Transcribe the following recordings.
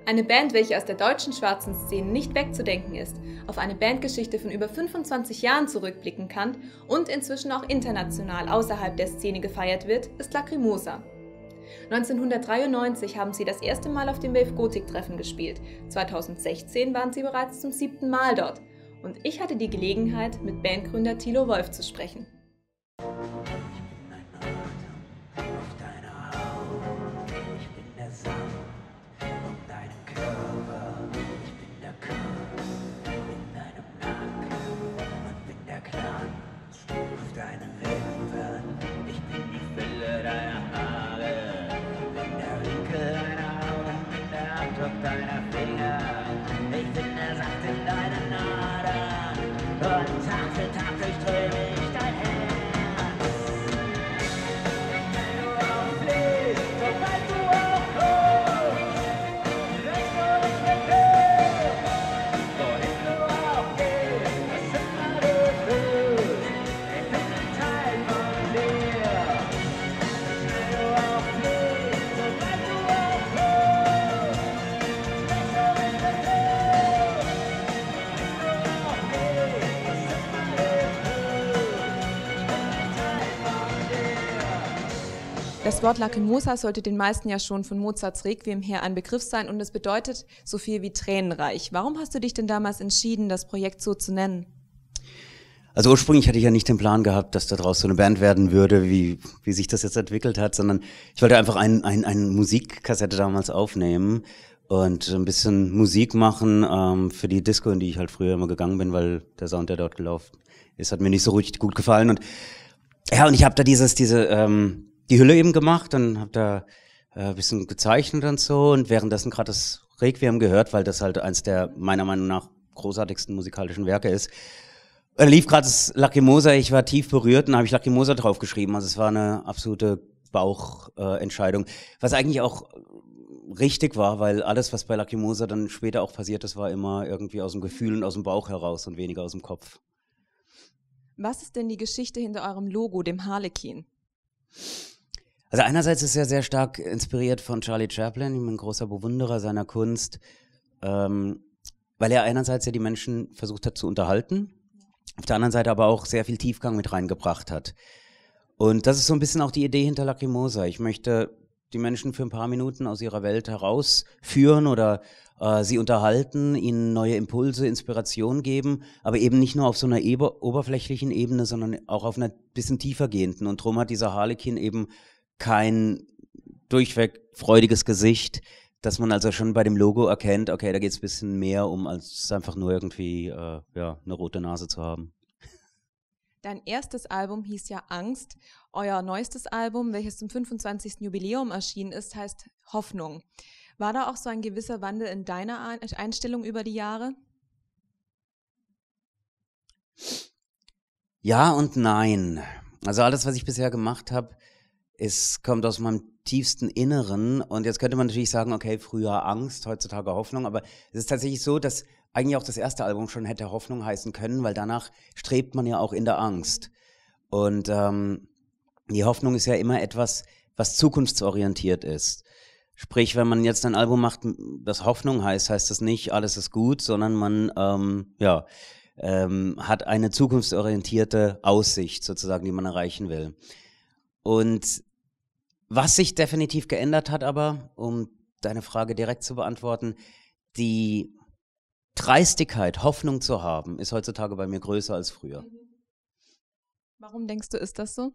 Eine Band, welche aus der deutschen schwarzen Szene nicht wegzudenken ist, auf eine Bandgeschichte von über 25 Jahren zurückblicken kann und inzwischen auch international außerhalb der Szene gefeiert wird, ist Lacrimosa. 1993 haben sie das erste Mal auf dem Wave Gothic Treffen gespielt, 2016 waren sie bereits zum 7. Mal dort und ich hatte die Gelegenheit, mit Bandgründer Thilo Wolff zu sprechen. Das Wort Lacrimosa sollte den meisten ja schon von Mozarts Requiem her ein Begriff sein und es bedeutet so viel wie tränenreich. Warum hast du dich denn damals entschieden, das Projekt so zu nennen? Also ursprünglich hatte ich ja nicht den Plan gehabt, dass daraus so eine Band werden würde, wie sich das jetzt entwickelt hat, sondern ich wollte einfach eine Musikkassette damals aufnehmen und ein bisschen Musik machen für die Disco, in die ich halt früher immer gegangen bin, weil der Sound, der dort gelaufen ist, hat mir nicht so richtig gut gefallen. Und ja, und ich habe da die Hülle eben gemacht und habe da ein bisschen gezeichnet und so und währenddessen gerade das Requiem gehört, weil das halt eins der meiner Meinung nach großartigsten musikalischen Werke ist. Da lief gerade das Lacrimosa, ich war tief berührt und habe ich Lacrimosa draufgeschrieben. Also es war eine absolute Bauchentscheidung, was eigentlich auch richtig war, weil alles, was bei Lacrimosa dann später auch passiert ist, war immer irgendwie aus dem Gefühl und aus dem Bauch heraus und weniger aus dem Kopf. Was ist denn die Geschichte hinter eurem Logo, dem Harlekin? Also einerseits ist er sehr stark inspiriert von Charlie Chaplin, ich bin ein großer Bewunderer seiner Kunst, weil er einerseits ja die Menschen versucht hat zu unterhalten, auf der anderen Seite aber auch sehr viel Tiefgang mit reingebracht hat. Und das ist so ein bisschen auch die Idee hinter Lacrimosa. Ich möchte die Menschen für ein paar Minuten aus ihrer Welt herausführen oder sie unterhalten, ihnen neue Impulse, Inspiration geben, aber eben nicht nur auf so einer oberflächlichen Ebene, sondern auch auf einer bisschen tiefer gehenden. Und darum hat dieser Harlekin eben kein durchweg freudiges Gesicht, dass man also schon bei dem Logo erkennt, okay, da geht es ein bisschen mehr um, als einfach nur irgendwie eine rote Nase zu haben. Dein erstes Album hieß ja Angst. Euer neuestes Album, welches zum 25. Jubiläum erschienen ist, heißt Hoffnung. War da auch so ein gewisser Wandel in deiner Einstellung über die Jahre? Ja und nein. Also alles, was ich bisher gemacht habe, kommt aus meinem tiefsten Inneren. Und jetzt könnte man natürlich sagen, okay, früher Angst, heutzutage Hoffnung. Aber es ist tatsächlich so, dass eigentlich auch das erste Album schon hätte Hoffnung heißen können, weil danach strebt man ja auch in der Angst. Und die Hoffnung ist ja immer etwas, was zukunftsorientiert ist. Sprich, wenn man jetzt ein Album macht, das Hoffnung heißt, heißt das nicht, alles ist gut, sondern man hat eine zukunftsorientierte Aussicht sozusagen, die man erreichen will. Und was sich definitiv geändert hat aber, um deine Frage direkt zu beantworten, die Dreistigkeit, Hoffnung zu haben, ist heutzutage bei mir größer als früher. Warum denkst du, ist das so?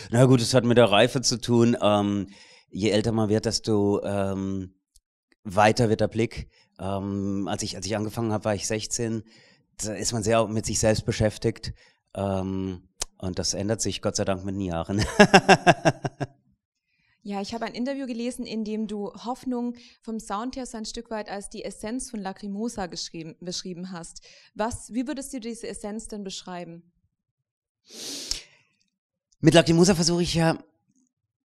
Na gut, es hat mit der Reife zu tun. Je älter man wird, desto weiter wird der Blick. Als ich angefangen habe, war ich 16. Da ist man sehr mit sich selbst beschäftigt. Und das ändert sich Gott sei Dank mit den Jahren. Ja, ich habe ein Interview gelesen, in dem du Hoffnung vom Sound her so ein Stück weit als die Essenz von Lacrimosa beschrieben hast. Wie würdest du diese Essenz denn beschreiben? Mit Lacrimosa versuche ich ja,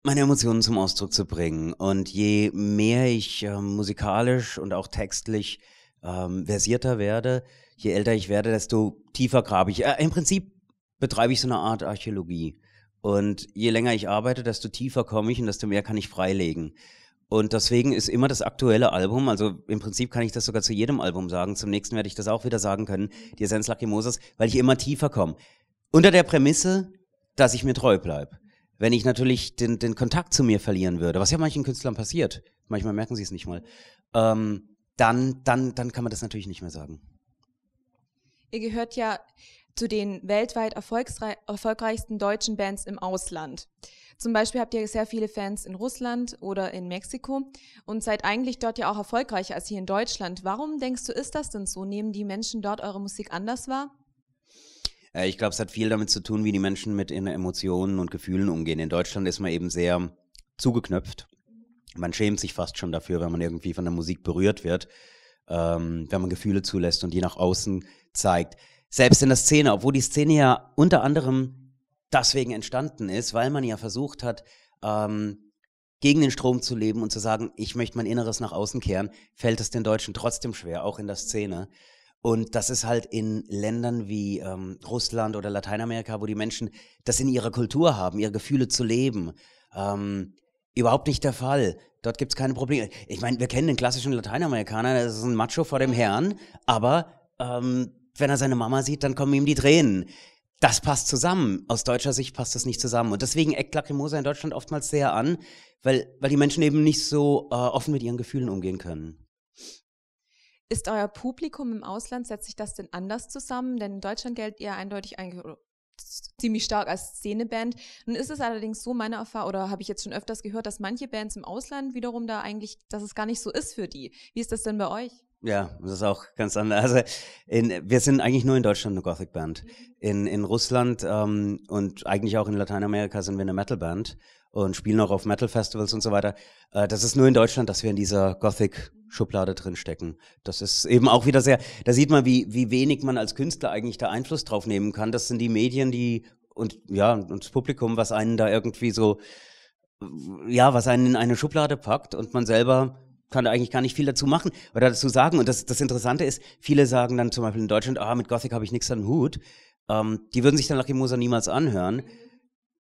meine Emotionen zum Ausdruck zu bringen. Und je mehr ich musikalisch und auch textlich versierter werde, je älter ich werde, desto tiefer grabe ich. Im Prinzip betreibe ich so eine Art Archäologie. Und je länger ich arbeite, desto tiefer komme ich und desto mehr kann ich freilegen. Und deswegen ist immer das aktuelle Album, also im Prinzip kann ich das sogar zu jedem Album sagen, zum nächsten werde ich das auch wieder sagen können, die Essenz Lachrymosas, weil ich immer tiefer komme. Unter der Prämisse, dass ich mir treu bleibe. Wenn ich natürlich den Kontakt zu mir verlieren würde, was ja manchen Künstlern passiert, manchmal merken sie es nicht mal, dann kann man das natürlich nicht mehr sagen. Ihr gehört ja zu den weltweit erfolgreichsten deutschen Bands im Ausland. Zum Beispiel habt ihr sehr viele Fans in Russland oder in Mexiko und seid eigentlich dort ja auch erfolgreicher als hier in Deutschland. Warum denkst du, ist das denn so? Nehmen die Menschen dort eure Musik anders wahr? Ich glaube, es hat viel damit zu tun, wie die Menschen mit ihren Emotionen und Gefühlen umgehen. In Deutschland ist man eben sehr zugeknöpft. Man schämt sich fast schon dafür, wenn man irgendwie von der Musik berührt wird, wenn man Gefühle zulässt und die nach außen zeigt. Selbst in der Szene, obwohl die Szene ja unter anderem deswegen entstanden ist, weil man ja versucht hat, gegen den Strom zu leben und zu sagen, ich möchte mein Inneres nach außen kehren, fällt es den Deutschen trotzdem schwer, auch in der Szene. Und das ist halt in Ländern wie Russland oder Lateinamerika, wo die Menschen das in ihrer Kultur haben, ihre Gefühle zu leben, überhaupt nicht der Fall. Dort gibt es keine Probleme. Ich meine, wir kennen den klassischen Lateinamerikaner, das ist ein Macho vor dem Herrn, aber wenn er seine Mama sieht, dann kommen ihm die Tränen. Das passt zusammen. Aus deutscher Sicht passt das nicht zusammen. Und deswegen eckt Lacrimosa in Deutschland oftmals sehr an, weil die Menschen eben nicht so offen mit ihren Gefühlen umgehen können. Ist euer Publikum im Ausland, setzt sich das denn anders zusammen? Denn in Deutschland gilt ihr eindeutig ziemlich stark als Szeneband. Nun ist es allerdings so, meine Erfahrung, oder habe ich jetzt schon öfters gehört, dass manche Bands im Ausland wiederum da eigentlich, dass es gar nicht so ist für die. Wie ist das denn bei euch? Ja, das ist auch ganz anders. Also wir sind eigentlich nur in Deutschland eine Gothic-Band. In Russland und eigentlich auch in Lateinamerika sind wir eine Metal-Band und spielen auch auf Metal-Festivals und so weiter. Das ist nur in Deutschland, dass wir in dieser Gothic-Schublade drin stecken. Das ist eben auch wieder sehr, da sieht man, wie wenig man als Künstler eigentlich da Einfluss drauf nehmen kann. Das sind die Medien, und das Publikum, was einen da irgendwie so, was einen in eine Schublade packt und man selber kann da eigentlich gar nicht viel dazu machen oder dazu sagen. Und das Interessante ist, viele sagen dann zum Beispiel in Deutschland, mit Gothic habe ich nichts am Hut. Die würden sich dann Lacrimosa niemals anhören.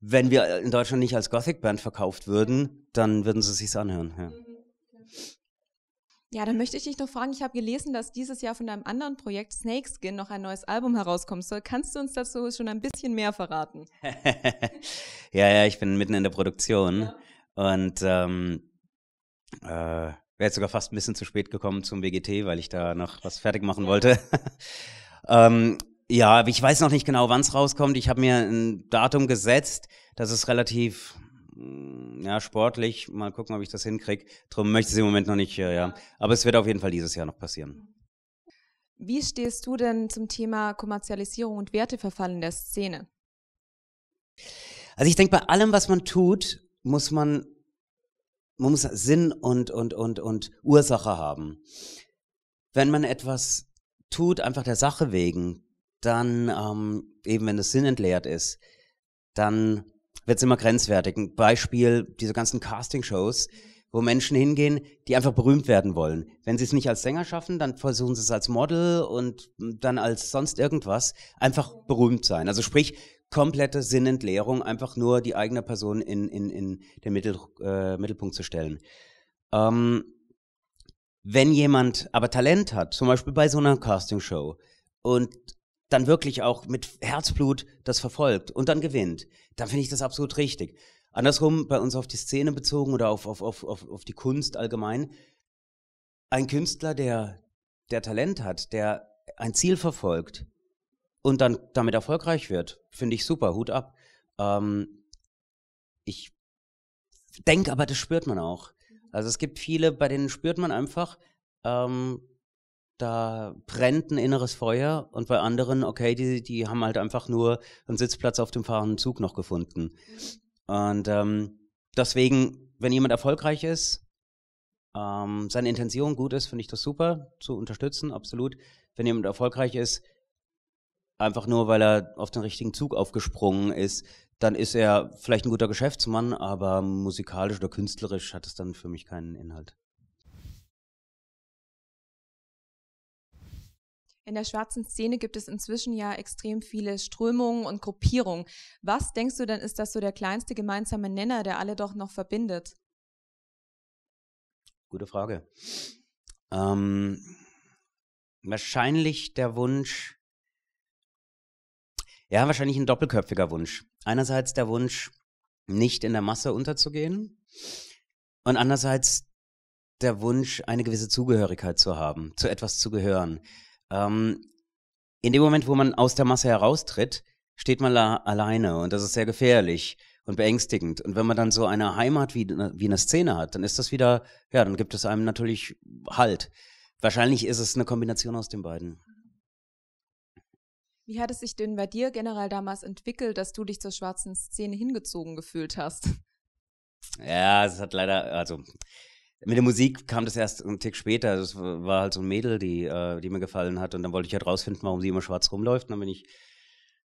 Wenn wir in Deutschland nicht als Gothic-Band verkauft würden, dann würden sie es sich anhören. Ja. Ja, dann möchte ich dich noch fragen, ich habe gelesen, dass dieses Jahr von deinem anderen Projekt Snakeskin noch ein neues Album herauskommen soll. Kannst du uns dazu schon ein bisschen mehr verraten? Ja, ich bin mitten in der Produktion und wäre jetzt sogar fast ein bisschen zu spät gekommen zum WGT, weil ich da noch was fertig machen wollte. Aber ich weiß noch nicht genau, wann es rauskommt. Ich habe mir ein Datum gesetzt. Das ist relativ sportlich. Mal gucken, ob ich das hinkriege. Darum möchte ich es im Moment noch nicht. Aber es wird auf jeden Fall dieses Jahr noch passieren. Wie stehst du denn zum Thema Kommerzialisierung und Werteverfall in der Szene? Also ich denke, bei allem, was man tut, muss Sinn und Ursache haben. Wenn man etwas tut, einfach der Sache wegen, dann eben wenn das Sinn entleert ist, dann wird es immer grenzwertig. Ein Beispiel, diese ganzen Castingshows, wo Menschen hingehen, die einfach berühmt werden wollen. Wenn sie es nicht als Sänger schaffen, dann versuchen sie es als Model und dann als sonst irgendwas, einfach berühmt sein. Also sprich, komplette Sinnentleerung, einfach nur die eigene Person in den Mittelpunkt zu stellen. Wenn jemand aber Talent hat, zum Beispiel bei so einer Castingshow und dann wirklich auch mit Herzblut das verfolgt und dann gewinnt, dann finde ich das absolut richtig. Andersrum, bei uns auf die Szene bezogen oder auf die Kunst allgemein, ein Künstler, der Talent hat, der ein Ziel verfolgt und dann damit erfolgreich wird, finde ich super, Hut ab. Ich denke aber, das spürt man auch. Also es gibt viele, bei denen spürt man einfach, da brennt ein inneres Feuer und bei anderen, okay, die haben halt einfach nur einen Sitzplatz auf dem fahrenden Zug noch gefunden. Und deswegen, wenn jemand erfolgreich ist, seine Intention gut ist, finde ich das super, zu unterstützen, absolut. Wenn jemand erfolgreich ist, einfach nur, weil er auf den richtigen Zug aufgesprungen ist, dann ist er vielleicht ein guter Geschäftsmann, aber musikalisch oder künstlerisch hat es dann für mich keinen Inhalt. In der schwarzen Szene gibt es inzwischen ja extrem viele Strömungen und Gruppierungen. Was denkst du denn, ist das so der kleinste gemeinsame Nenner, der alle doch noch verbindet? Gute Frage. Wahrscheinlich der Wunsch, ja, wahrscheinlich ein doppelköpfiger Wunsch. Einerseits der Wunsch, nicht in der Masse unterzugehen und andererseits der Wunsch, eine gewisse Zugehörigkeit zu haben, zu etwas zu gehören. In dem Moment, wo man aus der Masse heraustritt, steht man alleine und das ist sehr gefährlich und beängstigend. Und wenn man dann so eine Heimat wie eine Szene hat, dann ist das wieder, ja, dann gibt es einem natürlich Halt. Wahrscheinlich ist es eine Kombination aus den beiden. Wie hat es sich denn bei dir generell damals entwickelt, dass du dich zur schwarzen Szene hingezogen gefühlt hast? Ja, es hat leider, also mit der Musik kam das erst einen Tick später. Das war halt so ein Mädel, die mir gefallen hat und dann wollte ich halt rausfinden, warum sie immer schwarz rumläuft. Und dann bin ich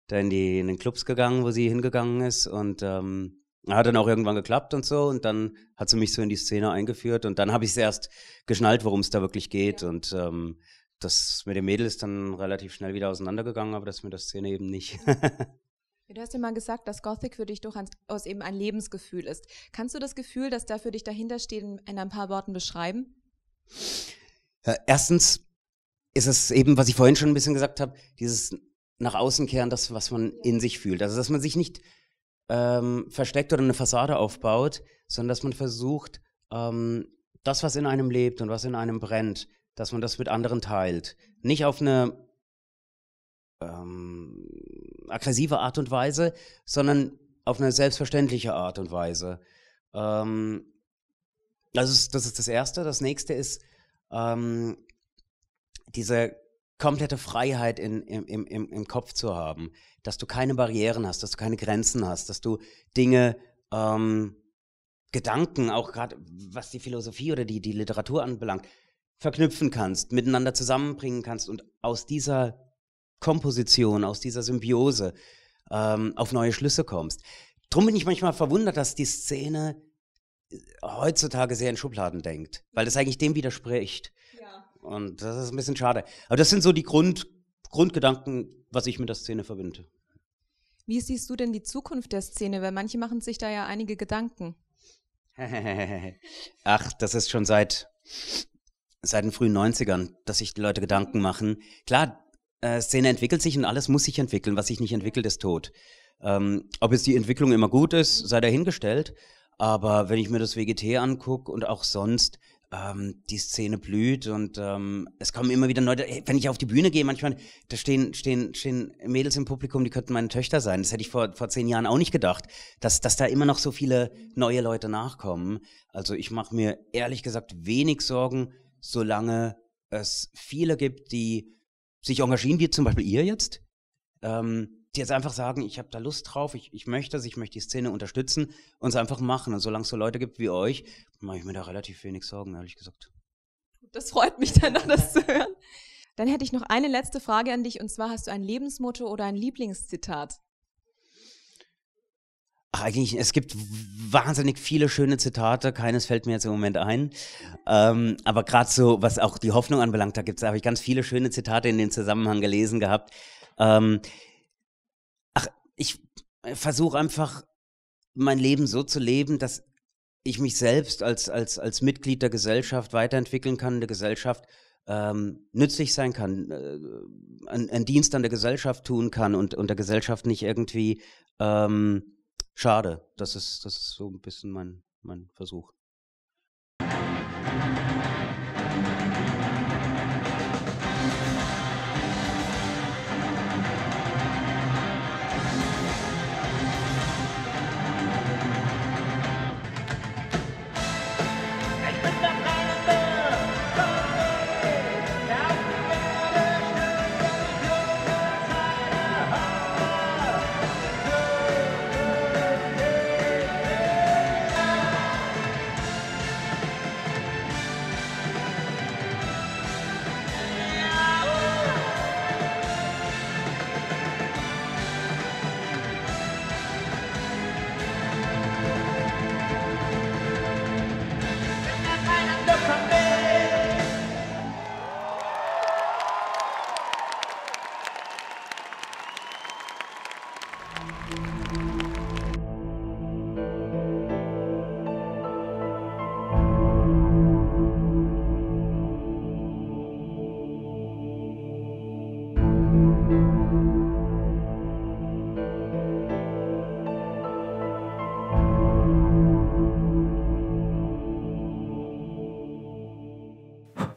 da in den Clubs gegangen, wo sie hingegangen ist und hat dann auch irgendwann geklappt und so und dann hat sie mich so in die Szene eingeführt und dann habe ich es erst geschnallt, worum es da wirklich geht und das mit dem Mädel ist dann relativ schnell wieder auseinandergegangen, aber das mit der Szene eben nicht. Du hast ja mal gesagt, dass Gothic für dich durchaus eben ein Lebensgefühl ist. Kannst du das Gefühl, das da für dich dahinter steht, in ein paar Worten beschreiben? Erstens ist es eben, was ich vorhin schon ein bisschen gesagt habe, dieses nach außen kehren, das, was man in sich fühlt. Also, dass man sich nicht versteckt oder eine Fassade aufbaut, sondern dass man versucht, das, was in einem lebt und was in einem brennt, dass man das mit anderen teilt. Nicht auf eine aggressive Art und Weise, sondern auf eine selbstverständliche Art und Weise. Das ist das Erste. Das Nächste ist diese komplette Freiheit im Kopf zu haben, dass du keine Barrieren hast, dass du keine Grenzen hast, dass du Dinge, Gedanken, auch gerade was die Philosophie oder die Literatur anbelangt, verknüpfen kannst, miteinander zusammenbringen kannst und aus dieser Komposition, aus dieser Symbiose auf neue Schlüsse kommst. Drum bin ich manchmal verwundert, dass die Szene heutzutage sehr in Schubladen denkt, weil das eigentlich dem widerspricht. Ja. Und das ist ein bisschen schade. Aber das sind so die Grundgedanken, was ich mit der Szene verbinde. Wie siehst du denn die Zukunft der Szene? Weil manche machen sich da ja einige Gedanken. Ach, das ist schon seit den frühen 90ern, dass sich die Leute Gedanken machen. Klar, Szene entwickelt sich und alles muss sich entwickeln. Was sich nicht entwickelt, ist tot. Ob jetzt die Entwicklung immer gut ist, sei dahingestellt. Aber wenn ich mir das WGT angucke und auch sonst, die Szene blüht und es kommen immer wieder Leute, wenn ich auf die Bühne gehe, manchmal, da stehen Mädels im Publikum, die könnten meine Töchter sein. Das hätte ich vor 10 Jahren auch nicht gedacht, dass da immer noch so viele neue Leute nachkommen. Also ich mache mir ehrlich gesagt wenig Sorgen, solange es viele gibt, die sich engagieren, wie zum Beispiel ihr jetzt, die jetzt einfach sagen, ich habe da Lust drauf, ich möchte die Szene unterstützen und es einfach machen. Und solange es so Leute gibt wie euch, mache ich mir da relativ wenig Sorgen, ehrlich gesagt. Das freut mich dann, das zu hören. Dann hätte ich noch eine letzte Frage an dich, und zwar, hast du ein Lebensmotto oder ein Lieblingszitat? Ach, eigentlich, es gibt wahnsinnig viele schöne Zitate, keines fällt mir jetzt im Moment ein. Aber gerade so, was auch die Hoffnung anbelangt, habe ich ganz viele schöne Zitate in dem Zusammenhang gelesen gehabt. Ich versuche einfach, mein Leben so zu leben, dass ich mich selbst als Mitglied der Gesellschaft weiterentwickeln kann, der Gesellschaft nützlich sein kann, einen Dienst an der Gesellschaft tun kann und der Gesellschaft nicht irgendwie schade. Das ist so ein bisschen mein Versuch.